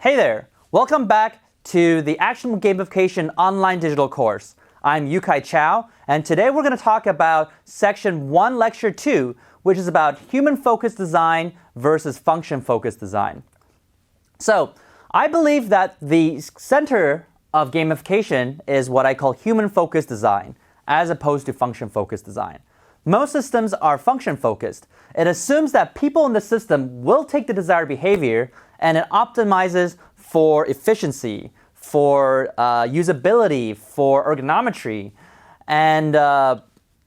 Hey there! Welcome back to the Actionable Gamification online digital course. I'm Yukai Chow, and today we're going to talk about Section 1, Lecture 2, which is about human-focused design versus function-focused design. So, I believe that the center of gamification is what I call human-focused design, as opposed to function-focused design. Most systems are function-focused. It assumes that people in the system will take the desired behavior, and it optimizes for efficiency, for usability, for ergonometry. And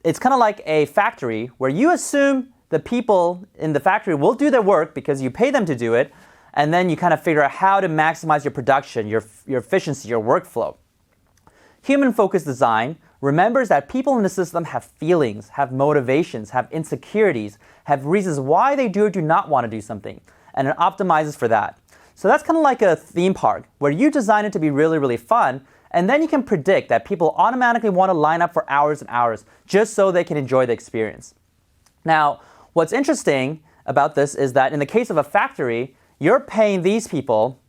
it's kind of like a factory where you assume the people in the factory will do their work because you pay them to do it, and then you kind of figure out how to maximize your production, your efficiency, your workflow. Human-focused design remembers that people in the system have feelings, have motivations, have insecurities, have reasons why they do or do not want to do something, and it optimizes for that. So that's kind of like a theme park where you design it to be really, really fun, and then you can predict that people automatically want to line up for hours and hours just so they can enjoy the experience. Now, what's interesting about this is that in the case of a factory, you're paying these people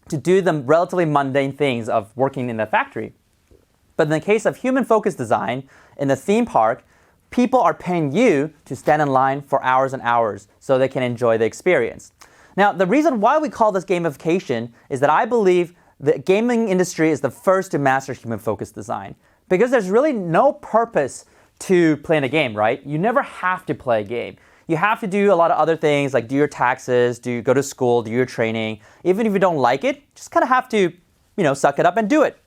to do the relatively mundane things of working in the factory. But in the case of human-focused design, in the theme park, people are paying you to stand in line for hours and hours so they can enjoy the experience. Now, the reason why we call this gamification is that I believe the gaming industry is the first to master human-focused design. Because there's really no purpose to playing a game, right? You never have to play a game. You have to do a lot of other things like do your taxes, go to school, do your training. Even if you don't like it, just kind of have to, suck it up and do it.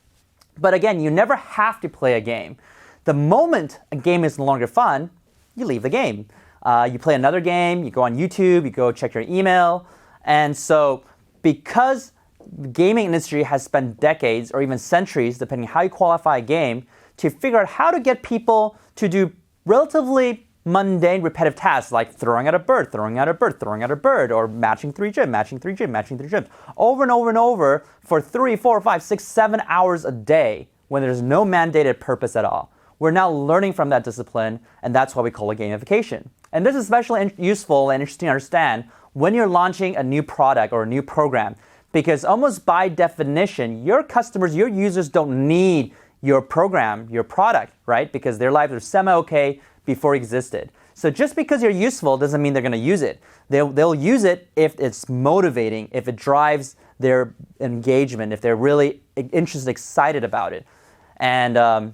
But again, you never have to play a game. The moment a game is no longer fun, you leave the game. You play another game, you go on YouTube, you go check your email. And so because the gaming industry has spent decades or even centuries, depending on how you qualify a game, to figure out how to get people to do relatively mundane, repetitive tasks like throwing out a bird, throwing out a bird, throwing out a bird, or matching three gyms, matching three gyms, over and over and over for 3, 4, 5, 6, 7 hours a day when there's no mandated purpose at all. We're now learning from that discipline, and that's why we call it gamification. And this is especially useful and interesting to understand when you're launching a new product or a new program, because almost by definition, your customers, your users don't need your program, your product, right? Because their lives are semi-okay before it existed. So just because you're useful doesn't mean they're going to use it. They'll use it if it's motivating, if it drives their engagement, if they're really interested, excited about it. And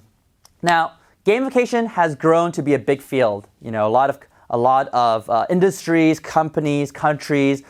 now, gamification has grown to be a big field. A lot of industries, companies, countries,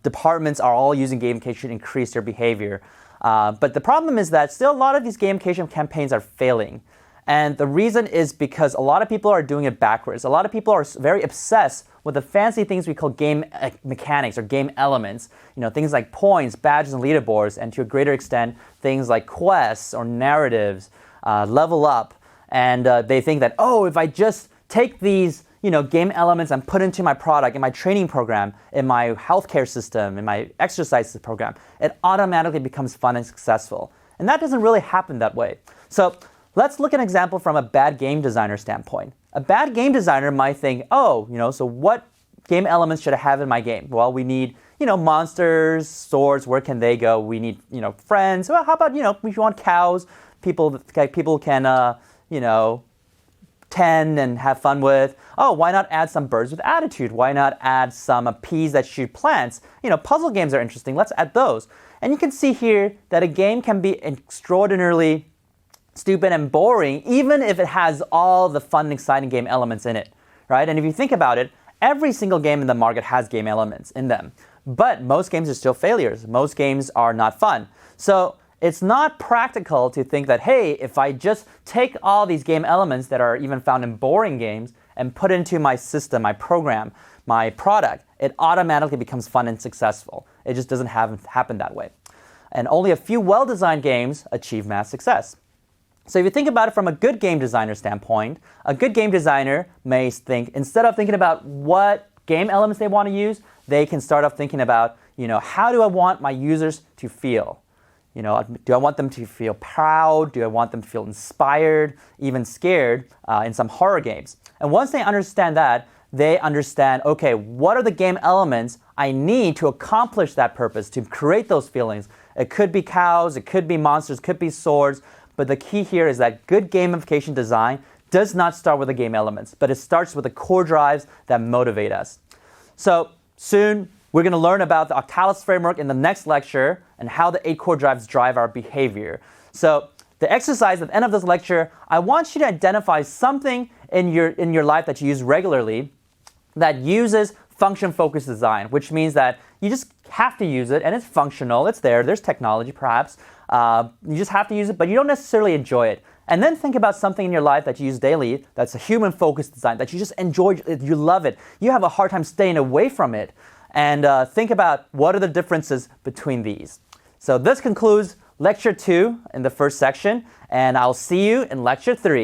departments are all using gamification to increase their behavior. But the problem is that still a lot of these gamification campaigns are failing. And the reason is because a lot of people are doing it backwards. A lot of people are very obsessed with the fancy things we call game mechanics or game elements. Things like points, badges, and leaderboards, and to a greater extent, things like quests or narratives, level up. And they think that, if I just take these game elements and put into my product, in my training program, in my healthcare system, in my exercise program, it automatically becomes fun and successful. And that doesn't really happen that way. So let's look at an example from a bad game designer standpoint. A bad game designer might think, so what game elements should I have in my game? Well, we need, monsters, swords, where can they go? We need, friends. Well, how about, we want cows, people can, tend and have fun with. Why not add some birds with attitude? Why not add some peas that shoot plants? Puzzle games are interesting. Let's add those. And you can see here that a game can be extraordinarily stupid and boring, even if it has all the fun and exciting game elements in it, right? And if you think about it, every single game in the market has game elements in them. But most games are still failures. Most games are not fun. So it's not practical to think that, hey, if I just take all these game elements that are even found in boring games and put into my system, my program, my product, it automatically becomes fun and successful. It just doesn't happen that way. And only a few well-designed games achieve mass success. So if you think about it from a good game designer standpoint, a good game designer may think, instead of thinking about what game elements they want to use, they can start off thinking about, how do I want my users to feel? Do I want them to feel proud? Do I want them to feel inspired, even scared in some horror games? And once they understand that, they understand, okay, what are the game elements I need to accomplish that purpose, to create those feelings? It could be cows, it could be monsters, it could be swords, but the key here is that good gamification design does not start with the game elements, but it starts with the core drives that motivate us. So soon, we're going to learn about the Octalis framework in the next lecture and how the 8 core drives drive our behavior. So the exercise at the end of this lecture, I want you to identify something in your life that you use regularly that uses function-focused design, which means that you just have to use it, and it's functional, it's there's technology perhaps, you just have to use it, but you don't necessarily enjoy it. And then think about something in your life that you use daily that's a human-focused design, that you just enjoy, you love it, you have a hard time staying away from it, and think about what are the differences between these. So this concludes Lecture 2 in the first section, and I'll see you in Lecture 3.